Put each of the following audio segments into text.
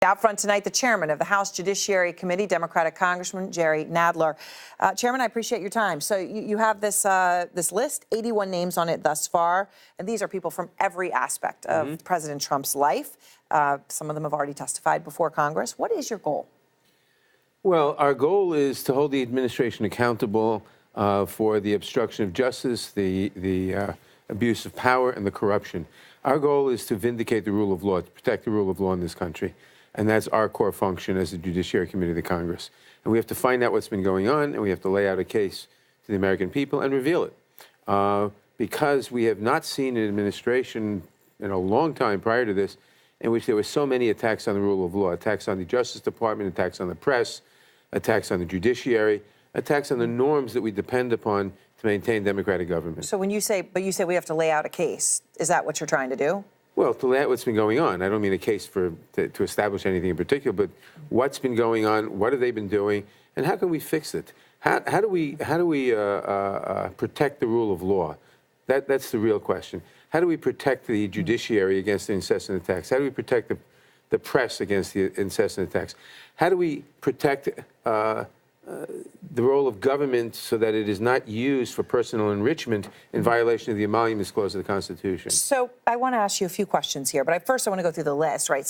Out front tonight, the chairman of the House Judiciary Committee, Democratic Congressman Jerry Nadler. Chairman, I appreciate your time. So you have this list, 81 names on it thus far, and these are people from every aspect of President Trump's life. Some of them have already testified before Congress. What is your goal? Well, our goal is to hold the administration accountable for the obstruction of justice, the abuse of power, and the corruption. Our goal is to vindicate the rule of law, to protect the rule of law in this country. And that's our core function as the Judiciary Committee of the Congress. And we have to find out what's been going on, and we have to lay out a case to the American people and reveal it. Because we have not seen an administration in a long time prior to this in which there were so many attacks on the rule of law, attacks on the Justice Department, attacks on the press, attacks on the judiciary, attacks on the norms that we depend upon to maintain democratic government. So when you say we have to lay out a case, is that what you're trying to do? Well, to lay out what's been going on. I don't mean a case to establish anything in particular, but what's been going on, what have they been doing, and how can we fix it? How do we protect the rule of law? That's the real question. How do we protect the judiciary against the incessant attacks? How do we protect the press against the incessant attacks? How do we protect the role of government so that it is not used for personal enrichment in violation of the Emoluments Clause of the Constitution? So I want to ask you a few questions here, but first I want to go through the list, right?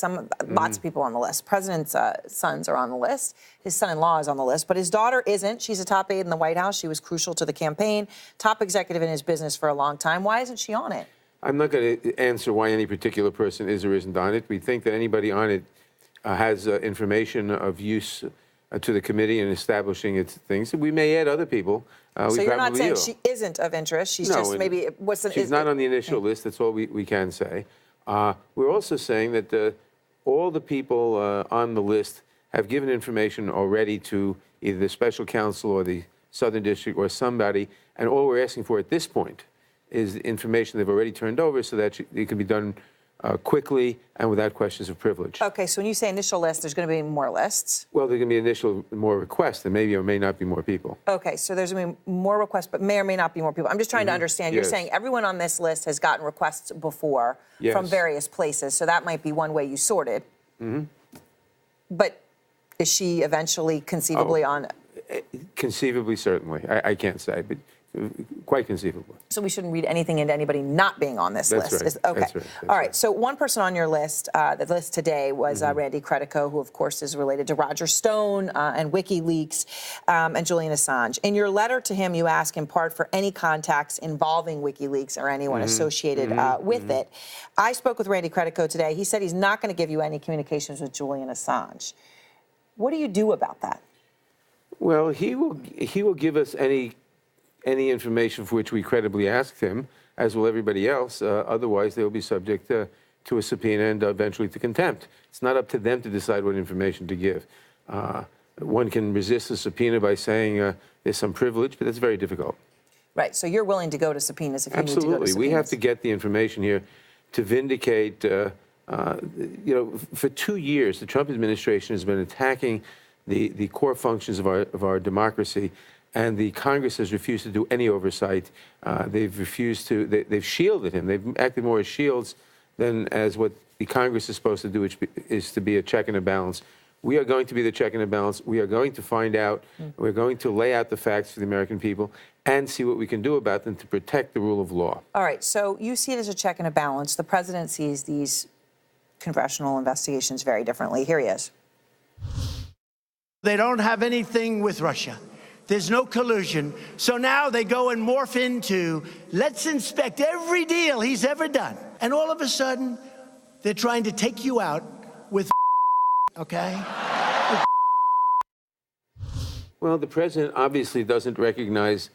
Lots of people on the list. President's sons are on the list. His son-in-law is on the list, but his daughter isn't. She's a top aide in the White House. She was crucial to the campaign, top executive in his business for a long time. Why isn't she on it? I'm not going to answer why any particular person is or isn't on it. We think that anybody on it has information of use to the committee in establishing its things. We may add other people. So you're not saying she isn't of interest. She's just maybe she's not on the initial list. That's all we can say. We're also saying that all the people on the list have given information already to either the special counsel or the Southern District or somebody, and all we're asking for at this point is the information they've already turned over so that it can be done quickly and without questions of privilege. Okay, so when you say initial list, there's going to be more lists? Well, there's going to be more requests. There may be or may not be more people. Okay, so there's going to be more requests, but may or may not be more people. I'm just trying to understand. You're saying everyone on this list has gotten requests before from various places, so that might be one way you sort it. But is she eventually conceivably on? Conceivably, certainly. I can't say, but quite conceivably. So we shouldn't read anything into anybody not being on this list. Right. Okay. That's right. All right. So one person on your list, the list today, was Randy Credico, who, of course, is related to Roger Stone and WikiLeaks and Julian Assange. In your letter to him, you ask in part for any contacts involving WikiLeaks or anyone associated with it. I spoke with Randy Credico today. He said he's not going to give you any communications with Julian Assange. What do you do about that? Well, he will give us any information for which we credibly asked him, as will everybody else. Otherwise, they will be subject to a subpoena and eventually to contempt. It's not up to them to decide what information to give. One can resist a subpoena by saying there's some privilege, but that's very difficult. Right. So you're willing to go to subpoenas if you need to go to subpoenas. Absolutely. We have to get the information here to vindicate. For 2 years, the Trump administration has been attacking the core functions of our democracy. And the Congress has refused to do any oversight. They've refused to. They've shielded him. They've acted more as shields than as what the Congress is supposed to do, which is to be a check and a balance. We are going to be the check and a balance. We are going to find out. We're going to lay out the facts for the American people and see what we can do about them to protect the rule of law. All right. So you see it as a check and a balance. The president sees these congressional investigations very differently. Here he is. They don't have anything with Russia. There's no collusion. So now they go and morph into, let's inspect every deal he's ever done. And all of a sudden, they're trying to take you out with okay? Well, the president obviously doesn't recognize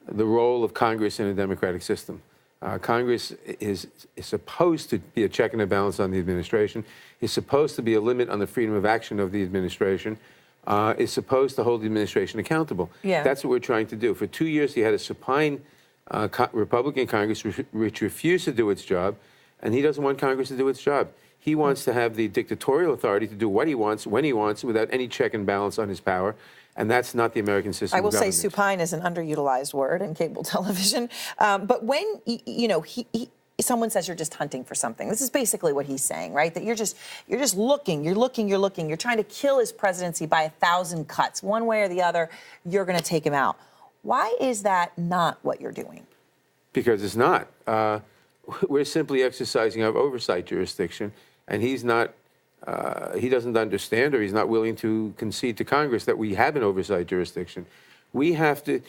the role of Congress in a democratic system. Congress is supposed to be a check and a balance on the administration. It's supposed to be a limit on the freedom of action of the administration. Is supposed to hold the administration accountable. That's what we're trying to do. For 2 years, he had a supine Republican Congress which refused to do its job, and he doesn't want Congress to do its job. He wants to have the dictatorial authority to do what he wants, when he wants, without any check and balance on his power, and that's not the American system I will of government. say supine is an underutilized word in cable television. But when, someone says you're just hunting for something. This is basically what he's saying, right? That you're just looking, you're trying to kill his presidency by 1,000 cuts. One way or the other, you're going to take him out. Why is that not what you're doing? Because it's not. We're simply exercising our oversight jurisdiction, and he's not. He doesn't understand, or he's not willing to concede to Congress that we have an oversight jurisdiction. We have to.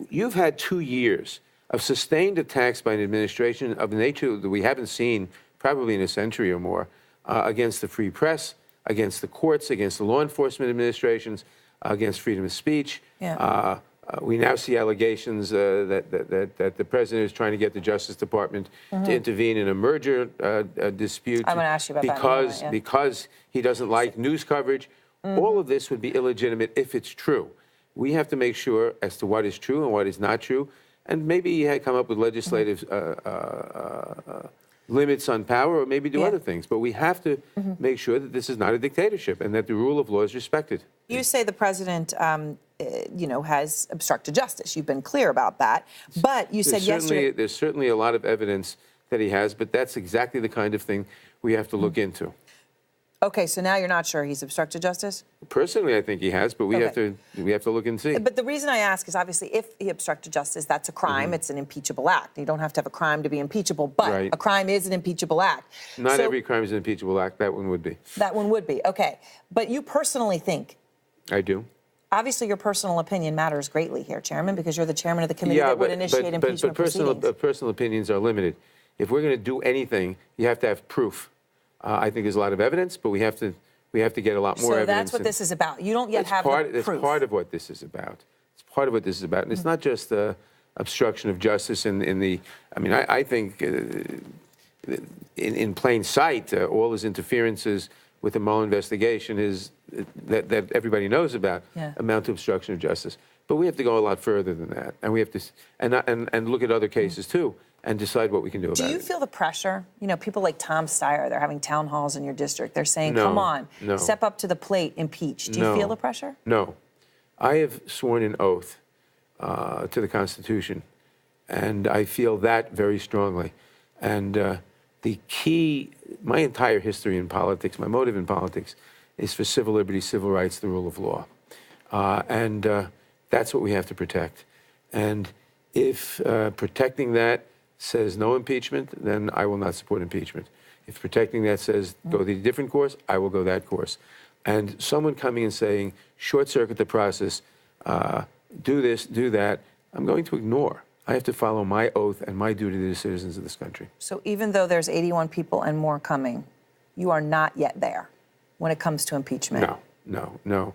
You've had 2 years of sustained attacks by an administration of the nature that we haven't seen probably in a century or more, against the free press, against the courts, against the law enforcement administrations, against freedom of speech. Yeah. We now see allegations that the president is trying to get the Justice Department to intervene in a merger dispute. I'm going to ask you about that in a moment, yeah. Because he doesn't like news coverage. All of this would be illegitimate if it's true. We have to make sure as to what is true and what is not true, and maybe come up with legislative limits on power, or maybe do other things. But we have to make sure that this is not a dictatorship and that the rule of law is respected. You say the president, has obstructed justice. You've been clear about that. But you said yesterday... There's certainly a lot of evidence that he has, but that's exactly the kind of thing we have to look into. Okay, so now you're not sure he's obstructed justice? Personally, I think he has, but we have to look and see. But the reason I ask is obviously if he obstructed justice, that's a crime. It's an impeachable act. You don't have to have a crime to be impeachable, but a crime is an impeachable act. Not every crime is an impeachable act. That one would be. That one would be. Okay. But you personally think... I do. Obviously, your personal opinion matters greatly here, Chairman, because you're the chairman of the committee that would initiate impeachment proceedings. But personal opinions are limited. If we're going to do anything, you have to have proof. I think there's a lot of evidence, but we have to get a lot more evidence. So that's what this is about. You don't yet have the proof. It's part of what this is about. It's part of what this is about. And it's not just obstruction of justice in the... I mean, I think in plain sight, all his interferences with the Mueller investigation is that everybody knows about amount to obstruction of justice. But we have to go a lot further than that, and we have to and look at other cases too, and decide what we can do about it. Do you feel the pressure? You know, people like Tom Steyer, they're having town halls in your district. They're saying, come on, step up to the plate, impeach. Do you feel the pressure? No. I have sworn an oath to the Constitution, and I feel that very strongly. And the key, my entire history in politics, my motive in politics, is for civil liberties, civil rights, the rule of law. And that's what we have to protect. And if protecting that says no impeachment, then I will not support impeachment. If protecting that says go the different course, I will go that course. And someone coming and saying, short circuit the process, do this, do that, I'm going to ignore. I have to follow my oath and my duty to the citizens of this country. So even though there's 81 people and more coming, you are not yet there when it comes to impeachment? No.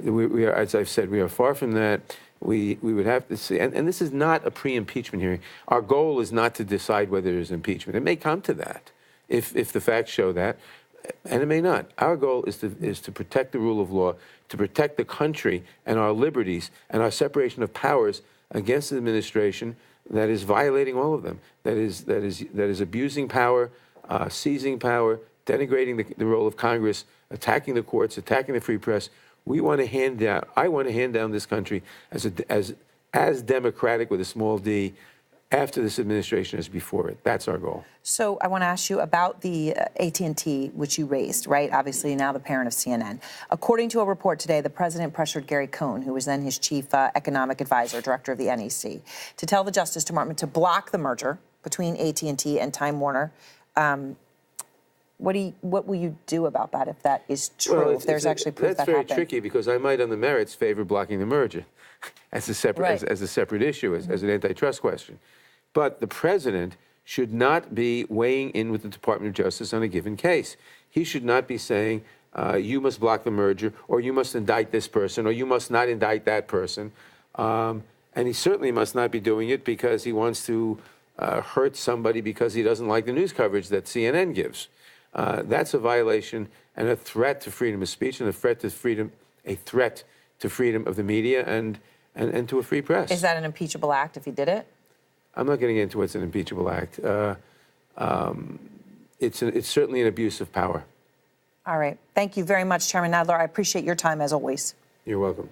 We are, as I've said, we are far from that. We would have to see, and this is not a pre-impeachment hearing. Our goal is not to decide whether there's impeachment. It may come to that if the facts show that, and it may not. Our goal is to protect the rule of law, to protect the country and our liberties and our separation of powers against an administration that is violating all of them, that is abusing power, seizing power, denigrating the role of Congress, attacking the courts, attacking the free press. I want to hand down this country as democratic with a small d after this administration as before it. That's our goal. So I want to ask you about the AT&T, which you raised, right? Obviously now the parent of CNN. According to a report today, the president pressured Gary Cohn, who was then his chief economic advisor, director of the NEC, to tell the Justice Department to block the merger between AT&T and Time Warner. What will you do about that if that is true, well, if there's actually proof that happened? That's very tricky because I might on the merits favor blocking the merger as a separate, as a separate issue, as an antitrust question. But the president should not be weighing in with the Department of Justice on a given case. He should not be saying, you must block the merger, or you must indict this person, or you must not indict that person. And he certainly must not be doing it because he wants to hurt somebody because he doesn't like the news coverage that CNN gives. That's a violation and a threat to freedom of speech and a threat to freedom of the media and to a free press. Is that an impeachable act if he did it? I'm not getting into what's an impeachable act. It's certainly an abuse of power. All right. Thank you very much, Chairman Nadler. I appreciate your time as always. You're welcome.